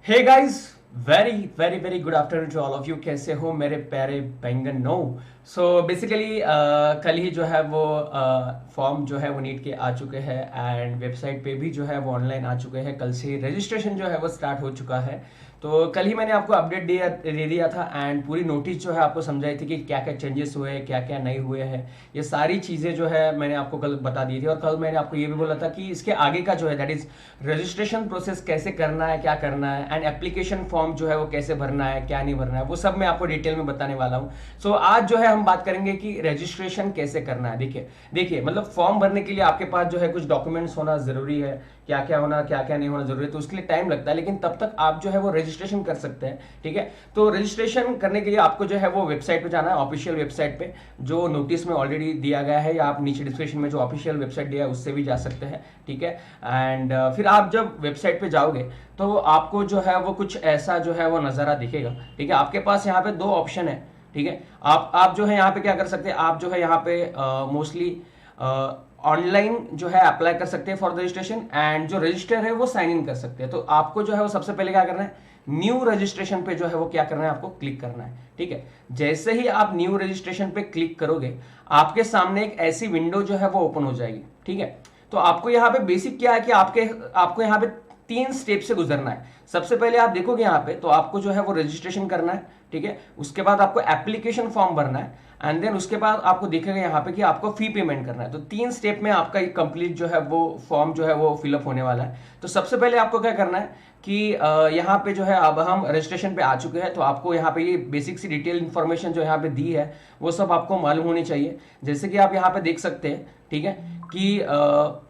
Hey guys, very very very good afternoon to all of you. कैसे हो मेरे प्यारे बैंगन? नो सो बेसिकली कल ही जो है वो फॉर्म जो है वो नीट के आ चुके हैं एंड वेबसाइट पे भी जो है वो ऑनलाइन आ चुके हैं। कल से रजिस्ट्रेशन जो है वो स्टार्ट हो चुका है। तो कल ही मैंने आपको अपडेट दे दिया था एंड पूरी नोटिस जो है आपको समझाई थी कि क्या क्या चेंजेस हुए हैं, क्या क्या नहीं हुए हैं। ये सारी चीज़ें जो है मैंने आपको कल बता दी थी और कल मैंने आपको ये भी बोला था कि इसके आगे का जो है दैट इज रजिस्ट्रेशन प्रोसेस कैसे करना है, क्या करना है एंड एप्लीकेशन फॉर्म जो है वो कैसे भरना है, क्या नहीं भरना है, वो सब मैं आपको डिटेल में बताने वाला हूँ। सो आज जो है हम बात करेंगे कि रजिस्ट्रेशन कैसे करना है। देखिए देखिए मतलब फॉर्म भरने के लिए आपके पास जो है कुछ डॉक्यूमेंट्स होना जरूरी है, क्या क्या होना क्या क्या नहीं होना जरूरी है। तो उसके लिए टाइम लगता है, लेकिन तब तक आप जो है वो रजिस्ट्रेशन कर सकते हैं। ठीक है, तो रजिस्ट्रेशन करने के लिए आपको जो है वो वेबसाइट पे जाना है, ऑफिशियल वेबसाइट पे जो नोटिस में ऑलरेडी दिया गया है, या आप नीचे डिस्क्रिप्शन में जो ऑफिशियल वेबसाइट दिया है उससे भी जा सकते हैं। ठीक है, एंड फिर आप जब वेबसाइट पे जाओगे तो आपको जो है वो कुछ ऐसा जो है वो नज़ारा दिखेगा। ठीक है, आपके पास यहाँ पे दो ऑप्शन है। ठीक है, आप जो है यहाँ पे क्या कर सकते हैं, आप जो है यहाँ पे मोस्टली ऑनलाइन जो है अप्लाई कर सकते हैं फॉर रजिस्ट्रेशन एंड जो रजिस्टर है वो साइन इन कर सकते हैं। तो आपको जो है वो सबसे पहले क्या करना है, न्यू रजिस्ट्रेशन पे जो है वो क्या करना है, आपको क्लिक करना है। ठीक है, जैसे ही आप न्यू रजिस्ट्रेशन पे क्लिक करोगे आपके सामने एक ऐसी विंडो जो है वो ओपन हो जाएगी। ठीक है, तो आपको यहाँ पे बेसिक क्या है कि आपको यहाँ पे 3 स्टेप से गुजरना है। सबसे पहले आप देखोगे यहाँ पे तो आपको जो है वो रजिस्ट्रेशन करना है। ठीक है, उसके बाद आपको एप्लीकेशन फॉर्म भरना है एंड देन उसके बाद आपको दिखेगा यहाँ पे कि आपको फी पेमेंट करना है। तो 3 स्टेप में आपका एक कंप्लीट जो है वो फॉर्म जो है वो फिलअप होने वाला है। तो सबसे पहले आपको क्या करना है कि यहाँ पे जो है अब हम रजिस्ट्रेशन पे आ चुके हैं, तो आपको यहाँ पे ये बेसिक सी डिटेल इन्फॉर्मेशन जो यहाँ पे दी है वो सब आपको मालूम होनी चाहिए। जैसे कि आप यहाँ पे देख सकते हैं, ठीक है, कि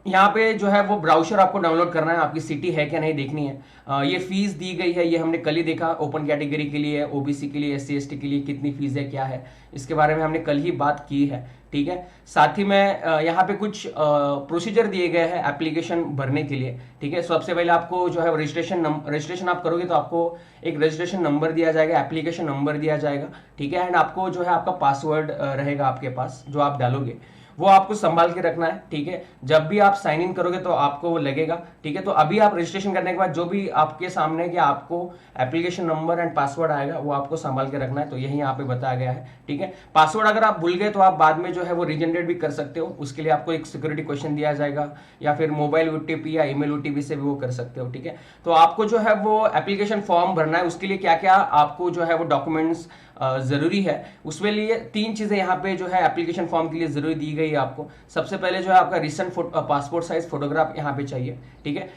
यहाँ पे जो है वो ब्राउजर आपको डाउनलोड करना है, आपकी सिटी है क्या नहीं देखनी है। ये फीस दी गई है, ये हमने कल ही देखा। ओपन कैटेगरी के लिए, ओबीसी के लिए, एससी एसटी के लिए कितनी फीस है, क्या है, इसके बारे में हमने कल ही बात की है। ठीक है, साथ ही में यहाँ पे कुछ प्रोसीजर दिए गए हैं एप्लीकेशन भरने के लिए। ठीक है, सबसे पहले आपको जो है रजिस्ट्रेशन आप करोगे तो आपको एक रजिस्ट्रेशन नंबर दिया जाएगा, एप्लीकेशन नंबर दिया जाएगा। ठीक है, एंड आपको जो है आपका पासवर्ड रहेगा आपके पास जो आप डालोगे, वो आपको संभाल के रखना है। ठीक है, जब भी आप साइन इन करोगे तो आपको वो लगेगा। ठीक है, तो अभी आप रजिस्ट्रेशन करने के बाद जो भी आपके सामने कि आपको एप्लीकेशन नंबर एंड पासवर्ड आएगा वो आपको संभाल के रखना है। तो यही यहाँ पे बताया गया है। ठीक है, पासवर्ड अगर आप भूल गए तो आप बाद में जो है वो रीजनरेट भी कर सकते हो। उसके लिए आपको एक सिक्योरिटी क्वेश्चन दिया जाएगा या फिर मोबाइल ओटीपी या ईमेल ओटीपी से भी वो कर सकते हो। ठीक है, तो आपको जो है वो एप्लीकेशन फॉर्म भरना है, उसके लिए क्या क्या आपको जो है वो डॉक्यूमेंट्स जरूरी है, उसमें लिए 3 चीजें यहाँ पे जो है एप्लीकेशन फॉर्म के लिए जरूरी दी गई है आपको। सबसे पहले जो है आपका रिसेंट पासपोर्ट साइज फोटोग्राफ यहाँ पे चाहिए। ठीक है,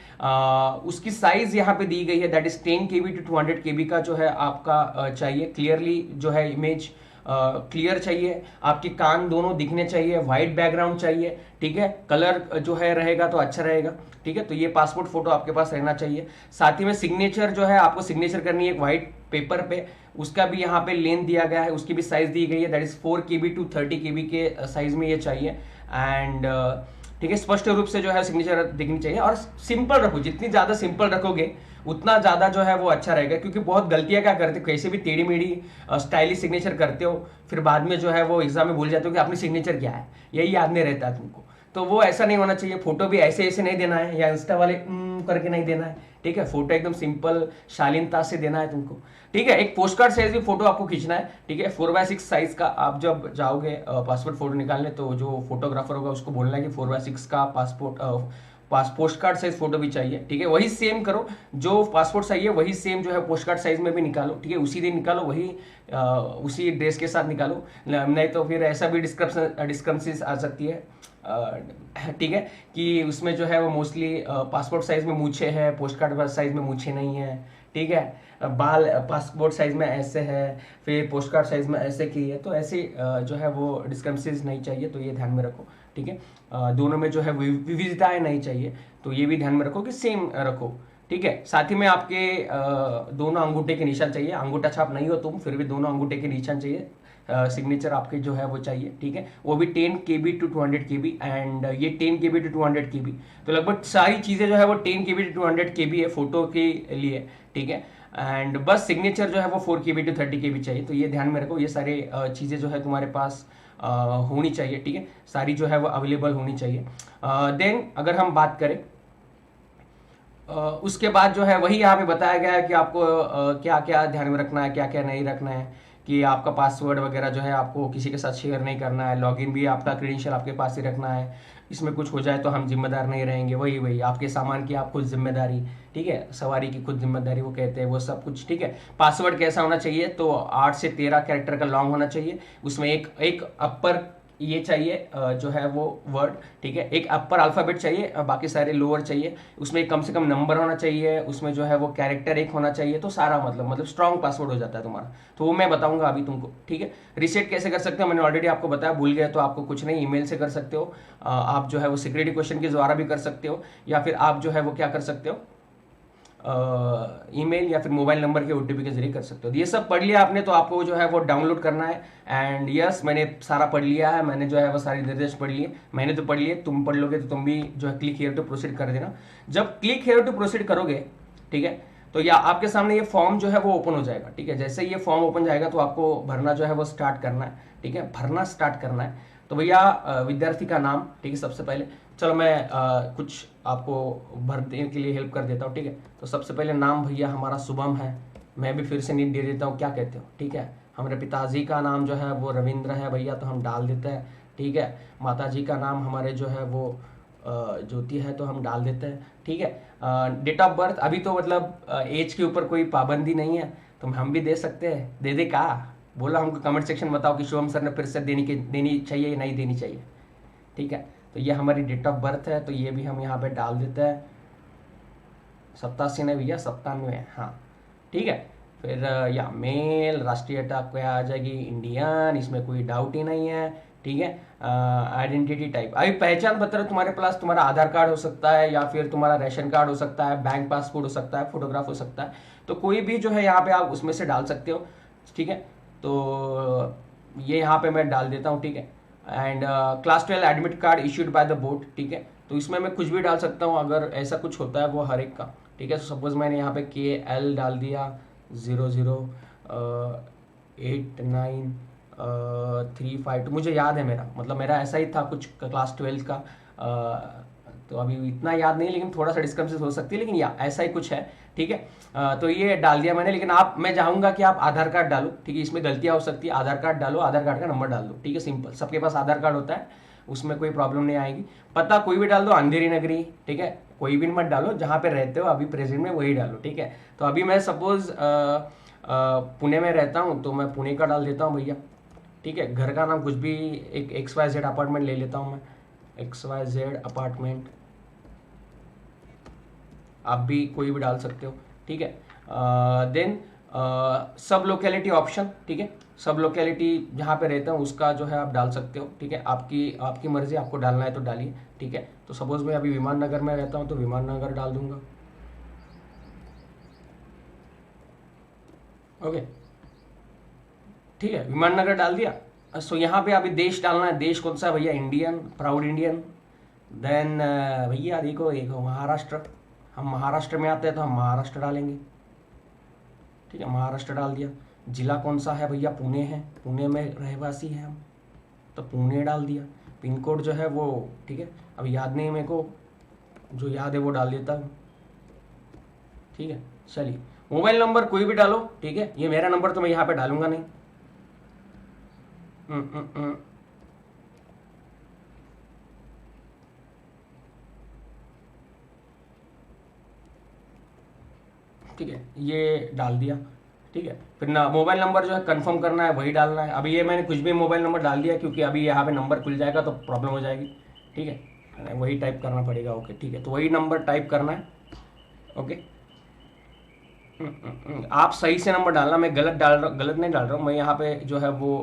उसकी साइज यहाँ पे दी गई है, that is 10 KB to 200 KB का जो है आपका चाहिए। क्लियरली जो है इमेज क्लियर चाहिए, आपके कान दोनों दिखने चाहिए, व्हाइट बैकग्राउंड चाहिए। ठीक है, कलर जो है रहेगा तो अच्छा रहेगा। ठीक है, तो ये पासपोर्ट फोटो आपके पास रहना चाहिए। साथ ही में सिग्नेचर जो है आपको सिग्नेचर करनी है एक व्हाइट पेपर पे, उसका भी यहाँ पे लेंथ दिया गया है, उसकी भी साइज दी गई है, that is 4 KB to 30 KB के साइज में ये चाहिए। एंड ठीक है, स्पष्ट रूप से जो है सिग्नेचर दिखनी चाहिए और सिंपल रखो, जितनी ज्यादा सिंपल रखोगे उतना ज्यादा जो है वो अच्छा रहेगा। क्योंकि बहुत गलतियां क्या करते हो, कैसे भी टेढ़ी मेढ़ी स्टाइलिश सिग्नेचर करते हो, फिर बाद में जो है वो एग्जाम में भूल जाते हो कि अपनी सिग्नेचर क्या है, यही याद नहीं रहता है तुमको। तो वो ऐसा नहीं होना चाहिए। फोटो भी ऐसे ऐसे नहीं देना है या इंस्टा वाले करके नहीं देना है। ठीक है, फोटो एकदम सिंपल शालीनता से देना है तुमको। ठीक है, एक पोस्ट कार्ड साइज भी फोटो आपको खींचना है। ठीक है, 4x6 साइज का। आप जब जाओगे पासपोर्ट फोटो निकालने तो जो फोटोग्राफर होगा उसको बोलना है कि 4x6 का पोस्ट कार्ड साइज फोटो भी चाहिए। ठीक है, वही सेम करो, जो पासपोर्ट साइज है वही सेम जो है पोस्ट कार्ड साइज में भी निकालो। ठीक है, उसी दिन निकालो, वही उसी ड्रेस के साथ निकालो, नहीं तो फिर ऐसा भी डिस्क्रपेंसीज आ सकती है। ठीक है, कि उसमें जो है वो मोस्टली पासपोर्ट साइज में मूछे है, पोस्ट कार्ड साइज में मूछे नहीं है। ठीक है, बाल पासपोर्ट साइज में ऐसे है, फिर पोस्ट कार्ड साइज में ऐसे की है, तो ऐसे जो है वो डिस्क्रपेंसीज नहीं चाहिए, तो ये ध्यान में रखो। ठीक है, दोनों में जो है विविधताएं नहीं चाहिए, तो ये भी ध्यान में रखो कि सेम रखो। ठीक है, साथ ही में आपके दोनों अंगूठे के निशान चाहिए। अंगूठा छाप नहीं हो तुम, फिर भी दोनों अंगूठे के निशान चाहिए। सिग्नेचर आपके जो है वो चाहिए। ठीक है, वो भी 10 KB टू 200 KB एंड ये 10 KB टू 200 KB। तो लगभग सारी चीज़ें जो है वो 10 KB टू 200 KB है फोटो के लिए। ठीक है, एंड बस सिग्नेचर जो है वो 4 KB टू 30 KB चाहिए। तो ये ध्यान में रखो, ये सारे चीज़ें जो है तुम्हारे पास होनी चाहिए। ठीक है, सारी जो है वो अवेलेबल होनी चाहिए। देन अगर हम बात करें उसके बाद जो है वही यहाँ पे बताया गया है कि आपको क्या क्या ध्यान में रखना है, क्या क्या नहीं रखना है, कि आपका पासवर्ड वगैरह जो है आपको किसी के साथ शेयर नहीं करना है, लॉगिन भी आपका क्रेडेंशियल आपके पास ही रखना है, इसमें कुछ हो जाए तो हम जिम्मेदार नहीं रहेंगे, वही वही आपके सामान की आप खुद जिम्मेदारी, ठीक है, सवारी की खुद जिम्मेदारी वो कहते हैं, वो सब कुछ, ठीक है। पासवर्ड कैसा होना चाहिए, तो 8 से 13 कैरेक्टर का लॉन्ग होना चाहिए, उसमें एक एक अपर ये चाहिए जो है वो वर्ड, ठीक है, एक अपर अल्फ़ाबेट चाहिए, बाकी सारे लोअर चाहिए, उसमें कम से कम नंबर होना चाहिए, उसमें जो है वो कैरेक्टर एक होना चाहिए, तो सारा मतलब स्ट्रॉन्ग पासवर्ड हो जाता है तुम्हारा। तो वो मैं बताऊंगा अभी तुमको, ठीक है। रिसेट कैसे कर सकते हो मैंने ऑलरेडी आपको बताया, भूल गए तो आपको कुछ नहीं, ईमेल से कर सकते हो, आप जो है वो सिक्योरिटी क्वेश्चन के द्वारा भी कर सकते हो, या फिर आप जो है वो क्या कर सकते हो, ईमेल या फिर मोबाइल नंबर के ओटीपी के जरिए कर सकते हो। ये सब पढ़ लिया आपने, तो आपको जो है वो डाउनलोड करना है। एंड यस, मैंने सारा पढ़ लिया है, मैंने जो है वो सारे निर्देश पढ़ लिए, मैंने तो पढ़ लिए, तुम पढ़ लोगे तो तुम भी जो है क्लिक हियर टू प्रोसीड कर देना। जब क्लिक हियर टू प्रोसीड करोगे, ठीक है, तो या आपके सामने ये फॉर्म जो है वो ओपन हो जाएगा, ठीक है। जैसे ये फॉर्म ओपन जाएगा तो आपको भरना जो है वो स्टार्ट करना है, ठीक है, भरना स्टार्ट करना है। तो भैया विद्यार्थी का नाम, ठीक है, सबसे पहले चलो मैं कुछ आपको भरने के लिए हेल्प कर देता हूँ, ठीक है। तो सबसे पहले नाम भैया हमारा शुभम है, मैं भी फिर से नीट दे देता हूँ, क्या कहते हो, ठीक है। हमारे पिताजी का नाम जो है वो रविंद्र है भैया, तो हम डाल देते हैं, ठीक है। माताजी का नाम हमारे जो है वो ज्योति है, तो हम डाल देते हैं, ठीक है। डेट ऑफ बर्थ अभी तो मतलब एज के ऊपर कोई पाबंदी नहीं है, तो हम भी दे सकते हैं, दे दे का बोला, हमको कमेंट सेक्शन में बताओ कि शुभम सर ने फिर से देनी चाहिए या नहीं देनी चाहिए, ठीक है। तो ये हमारी डेट ऑफ बर्थ है, तो ये भी हम यहाँ पे डाल देते हैं, 87 नहीं भैया, 97, हाँ, ठीक है। फिर या मेल, राष्ट्रीयता क्या आ जाएगी, इंडियन, इसमें कोई डाउट ही नहीं है, ठीक है। आइडेंटिटी टाइप, अभी पहचान पत्र तुम्हारे पास तुम्हारा आधार कार्ड हो सकता है, या फिर तुम्हारा रेशन कार्ड हो सकता है, बैंक पासपोर्ट हो सकता है, फोटोग्राफ हो सकता है, तो कोई भी जो है यहाँ पे आप उसमें से डाल सकते हो, ठीक है। तो ये यहाँ पे मैं डाल देता हूँ, ठीक है। And class 12 admit card issued by the board, ठीक है। तो इसमें मैं कुछ भी डाल सकता हूँ अगर ऐसा कुछ होता है वो हर एक का, ठीक है। तो सपोज मैंने यहाँ पे KL डाल दिया 008932, मुझे याद है मेरा, मतलब मेरा ऐसा ही था कुछ क्लास 12 का, तो अभी इतना याद नहीं, लेकिन थोड़ा सा डिस्कम्फर्ट हो सकती है, लेकिन या ऐसा ही कुछ है, ठीक है। तो ये डाल दिया मैंने, लेकिन मैं चाहूंगा कि आप आधार कार्ड डालो, ठीक है, इसमें गलतियां हो सकती है, आधार कार्ड डालो, आधार कार्ड का नंबर डाल दो, ठीक है, सिंपल, सबके पास आधार कार्ड होता है, उसमें कोई प्रॉब्लम नहीं आएगी। पता कोई भी डाल दो, अंधेरी नगरी, ठीक है, कोई भी मत डालो, जहाँ पे रहते हो अभी प्रेजेंट में वही डालो, ठीक है। तो अभी मैं सपोज पुणे में रहता हूँ, तो मैं पुणे का डाल देता हूँ भैया, ठीक है। घर का नाम कुछ भी, एक XYZ अपार्टमेंट ले लेता हूँ मैं, XYZ अपार्टमेंट, आप भी कोई भी डाल सकते हो, ठीक है। देन सब लोकेलिटी ऑप्शन, ठीक है, सब लोकेलिटी जहाँ पे रहता हूँ उसका जो है आप डाल सकते हो, ठीक है, आपकी मर्जी, आपको डालना है तो डालिए, ठीक है। तो सपोज मैं अभी विमान नगर में रहता हूँ, तो विमान नगर डाल दूंगा, ओके, ठीक है, विमान नगर डाल दिया। सो यहाँ पे अभी देश डालना है, देश कौन सा है भैया, इंडियन, प्राउड इंडियन। देन भैया देखो देखो महाराष्ट्र, हम महाराष्ट्र में आते हैं तो हम महाराष्ट्र डालेंगे, ठीक है, महाराष्ट्र डाल दिया। जिला कौन सा है भैया, पुणे है, पुणे में रहवासी है हम, तो पुणे डाल दिया। पिन कोड जो है वो, ठीक है, अब याद नहीं मेरे को, जो याद है वो डाल देता हूँ, ठीक है। चलिए, मोबाइल नंबर कोई भी डालो, ठीक है, ये मेरा नंबर तो मैं यहाँ पे डालूंगा नहीं, ठीक है, ये डाल दिया, ठीक है। फिर ना मोबाइल नंबर जो है कंफर्म करना है, वही डालना है। अभी ये मैंने कुछ भी मोबाइल नंबर डाल दिया, क्योंकि अभी यहाँ पे नंबर खुल जाएगा तो प्रॉब्लम हो जाएगी, ठीक है, वही टाइप करना पड़ेगा, ओके, ठीक है। तो वही नंबर टाइप करना है, ओके। आप सही से नंबर डालना, मैं गलत नहीं डाल रहा हूँ, मैं यहाँ पे जो है वो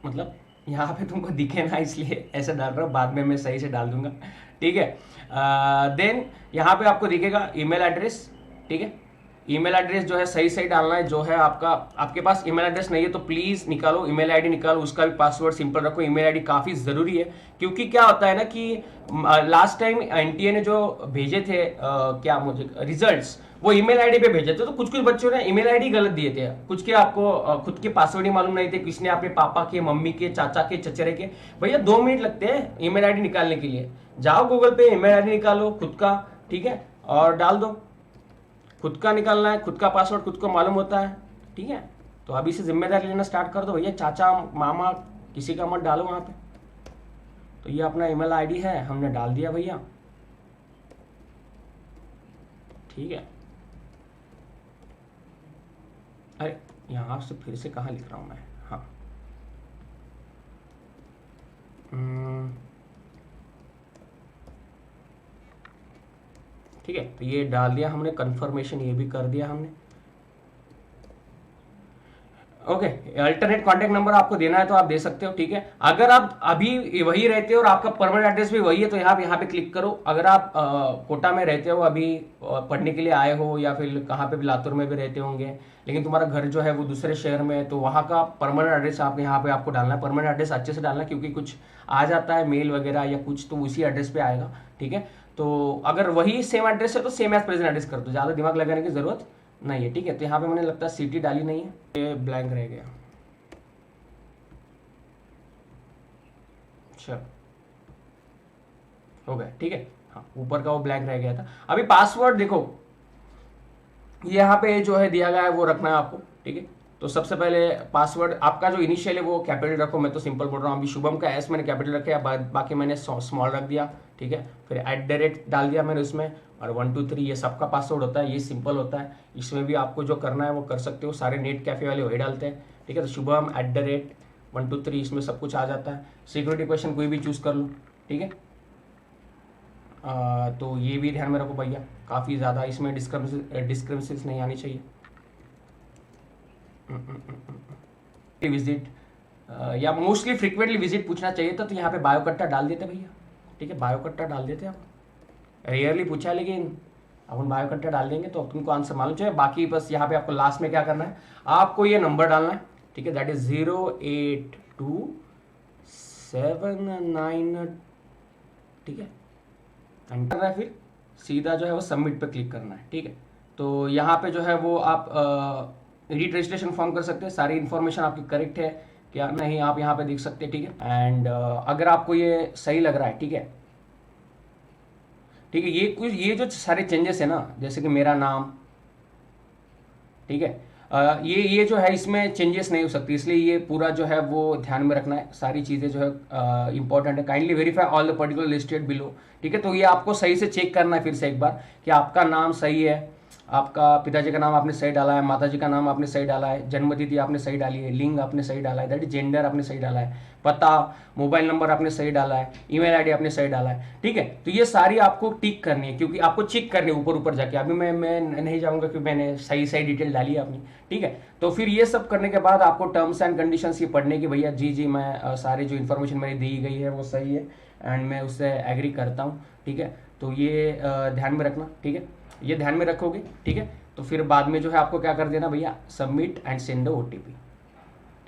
मतलब यहाँ पे तुमको दिखे ना, इसलिए ऐसे डाल रहा हूँ, बाद में मैं सही से डाल दूंगा, ठीक है। देन यहाँ पे आपको दिखेगा ईमेल एड्रेस, ठीक है, ईमेल एड्रेस जो है सही सही डालना है, जो है आपके पास ईमेल एड्रेस नहीं है तो प्लीज निकालो, ईमेल आईडी निकालो, उसका भी पासवर्ड सिंपल रखो, ईमेल आईडी काफी जरूरी है, क्योंकि क्या होता है ना कि लास्ट टाइम एनटीए ने जो भेजे थे क्या मुझे रिजल्ट्स, वो ईमेल आईडी पे भेजे थे, तो कुछ कुछ बच्चों ने ईमेल आईडी गलत दिए थे, कुछ के आपको खुद के पासवर्ड ही मालूम नहीं थे, किसने अपने पापा के, मम्मी के, चाचा के, चचेरे के। भैया 2 मिनट लगते हैं ईमेल आईडी निकालने के लिए, जाओ गूगल पे ईमेल आईडी निकालो खुद का, ठीक है, और डाल दो। खुद का निकालना है, खुद का पासवर्ड खुद को मालूम होता है, ठीक है। तो अभी से जिम्मेदारी लेना स्टार्ट कर दो भैया, चाचा मामा किसी का मत डालो वहाँ पे। तो ये अपना ईमेल आईडी है, हमने डाल दिया भैया, ठीक है। अरे यहाँ से फिर से कहाँ लिख रहा हूँ मैं, हाँ ठीक है। तो ये डाल दिया हमने, कंफर्मेशन ये भी कर दिया हमने, ओके। अल्टरनेट कॉन्टैक्ट नंबर आपको देना है तो आप दे सकते हो, ठीक है। अगर आप अभी वही रहते हो और आपका परमानेंट एड्रेस भी वही है तो आप यहाँ पे क्लिक करो। अगर आप कोटा में रहते हो, अभी पढ़ने के लिए आए हो, या फिर कहाँ पे भी लातूर में भी रहते होंगे, लेकिन तुम्हारा घर जो है वो दूसरे शहर में है, तो वहाँ का परमानेंट एड्रेस आप यहाँ पे आपको डालना है। परमानेंट एड्रेस अच्छे से डालना है, क्योंकि कुछ आ जाता है मेल वगैरह या कुछ, तो उसी एड्रेस पे आएगा, ठीक है। तो अगर वही सेम एड्रेस है तो सेम एज प्रेजेंट एड्रेस कर दो, ज़्यादा दिमाग लगाने की जरूरत नहीं है, ठीक है। तो यहाँ पे मैंने लगता है सिटी डाली नहीं है, ये ब्लैंक रह गया। चलो हो गया, ठीक है। हाँ, ऊपर का वो ब्लैंक रह गया था। अभी पासवर्ड देखो, यहाँ पे जो है दिया गया है वो रखना है आपको, ठीक है। तो सबसे पहले पासवर्ड आपका जो इनिशियल है वो कैपिटल रखो, मैं तो सिंपल बोल रहा हूँ। अभी शुभम का एस मैंने कैपिटल रखा, बाकी मैंने स्मॉल रख दिया, ठीक है। फिर @ डाल दिया मैंने उसमें, और 1 2 3 ये सबका पासवर्ड होता है, ये सिंपल होता है। इसमें भी आपको जो करना है वो कर सकते हो, सारे नेट कैफे वाले वही डालते हैं, ठीक है। तो शुभम @ 1 2 3 इसमें सब कुछ आ जाता है। सिक्योरिटी क्वेश्चन कोई भी चूज कर लो, ठीक है। तो ये भी ध्यान में रखो भैया, काफ़ी ज़्यादा इसमें डिस्क्रिपेंसीज नहीं आनी चाहिए। विजिट या मोस्टली फ्रिक्वेंटली विजिट पूछना चाहिए था, तो यहाँ पे बायोकट्टा डाल देते भैया, ठीक है। बायोकट्टा डाल देते आप, रेयरली पूछा है लेकिन अपन बायोकट्टा डाल देंगे तो तुमको आंसर मालूम चाहिए। बाकी बस यहाँ पे आपको लास्ट में क्या करना है, आपको ये नंबर डालना है, ठीक है। दैट इज 08279, ठीक है। एंटर करना है, फिर सीधा जो है वो सबमिट पे क्लिक करना है, ठीक है। तो यहाँ पे जो है वो आप एडिट रजिस्ट्रेशन फॉर्म कर सकते हैं, सारी इन्फॉर्मेशन आपकी करेक्ट है क्या नहीं आप यहाँ पे देख सकते हैं, ठीक है। एंड अगर आपको ये सही लग रहा है, ठीक है, ठीक है। ये जो सारे चेंजेस है ना, जैसे कि मेरा नाम, ठीक है, ये जो है इसमें चेंजेस नहीं हो सकती, इसलिए ये पूरा जो है वो ध्यान में रखना है। सारी चीज़ें जो है इंपॉर्टेंट है। Kindly verify all the particular listed below, ठीक है। तो ये आपको सही से चेक करना है फिर से एक बार कि आपका नाम सही है, आपका पिताजी का नाम आपने सही डाला है, माताजी का नाम आपने सही डाला है, जन्म तिथि आपने सही डाली है, लिंग आपने सही डाला है, दैट इज जेंडर आपने सही डाला है, पता, मोबाइल नंबर आपने सही डाला है, ईमेल आईडी आपने सही डाला है, ठीक है। तो ये सारी आपको टिक करनी है, क्योंकि आपको चेक करनी है ऊपर ऊपर जाके। अभी मैं नहीं जाऊंगा कि मैंने सही सही डिटेल डाली है अपनी, ठीक है। तो फिर ये सब करने के बाद आपको टर्म्स एंड कंडीशंस ये पढ़ने की, भैया जी मैं सारी जो इन्फॉर्मेशन मेरी दी गई है वो सही है एंड मैं उससे एग्री करता हूँ, ठीक है। तो ये ध्यान में रखना, ठीक है। ये ध्यान में रखोगे, ठीक है। तो फिर बाद में जो है आपको क्या कर देना भैया, सबमिट एंड सेंड OTP,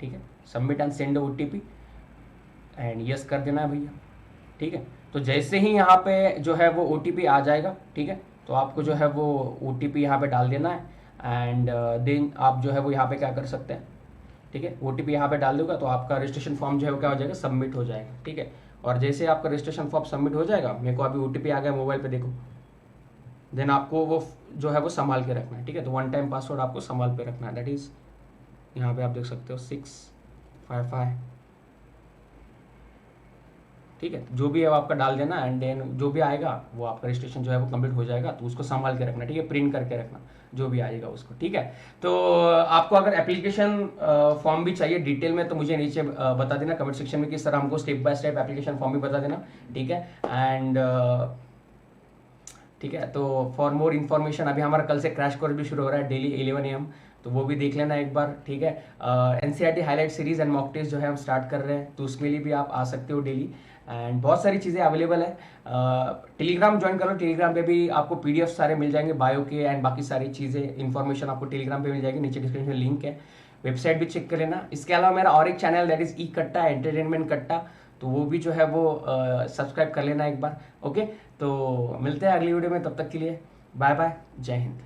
ठीक है। Submit and send OTP and yes कर देना है भैया, ठीक है। तो जैसे ही यहाँ पे जो है वो OTP आ जाएगा, ठीक है, तो आपको जो है वो OTP यहाँ पे डाल देना है एंड देन आप जो है वो यहाँ पे क्या कर सकते हैं, ठीक है। OTP यहाँ पे डाल दोगे तो आपका रजिस्ट्रेशन फॉर्म जो है वो क्या हो जाएगा, सबमिट हो जाएगा, ठीक है। और जैसे आपका रजिस्ट्रेशन फॉर्म सबमिट हो जाएगा, मेरे को अभी OTP आ गया मोबाइल पे, देखो, देन आपको वो जो है वो संभाल के रखना है, ठीक है। तो 1 टाइम पासवर्ड आपको संभाल पे रखना है, दैट इज यहाँ पे आप देख सकते हो 655, ठीक है। जो भी है वो आपका डाल देना एंड देन जो भी आएगा वो आपका रजिस्ट्रेशन जो है वो कंप्लीट हो जाएगा, तो उसको संभाल के रखना, ठीक है। प्रिंट करके रखना जो भी आएगा उसको, ठीक है। तो आपको अगर एप्लीकेशन फॉर्म भी चाहिए डिटेल में तो मुझे नीचे बता देना कमेंट सेक्शन में कि सर हमको step by step application form भी बता देना, ठीक है। एंड ठीक है, तो फॉर मोर इन्फॉर्मेशन अभी हमारा कल से क्रैश कोर्स भी शुरू हो रहा है डेली 11 AM, तो वो भी देख लेना एक बार, ठीक है। NCERT highlight series and mock test जो है हम स्टार्ट कर रहे हैं, तो उसके लिए भी आप आ सकते हो डेली एंड बहुत सारी चीज़ें अवेलेबल है। टेलीग्राम ज्वाइन करो, टेलीग्राम पे भी आपको PDF सारे मिल जाएंगे बायो के एंड बाकी सारी चीज़ें इन्फॉर्मेशन आपको टेलीग्राम पे मिल जाएगी, नीचे डिस्क्रिप्शन में लिंक है, वेबसाइट भी चेक कर लेना। इसके अलावा मेरा और एक चैनल दैट इज ई कट्टा एंटरटेनमेंट कट्टा, तो वो भी जो है वो सब्सक्राइब कर लेना एक बार, ओके। तो मिलते हैं अगली वीडियो में, तब तक के लिए बाय बाय, जय हिंद।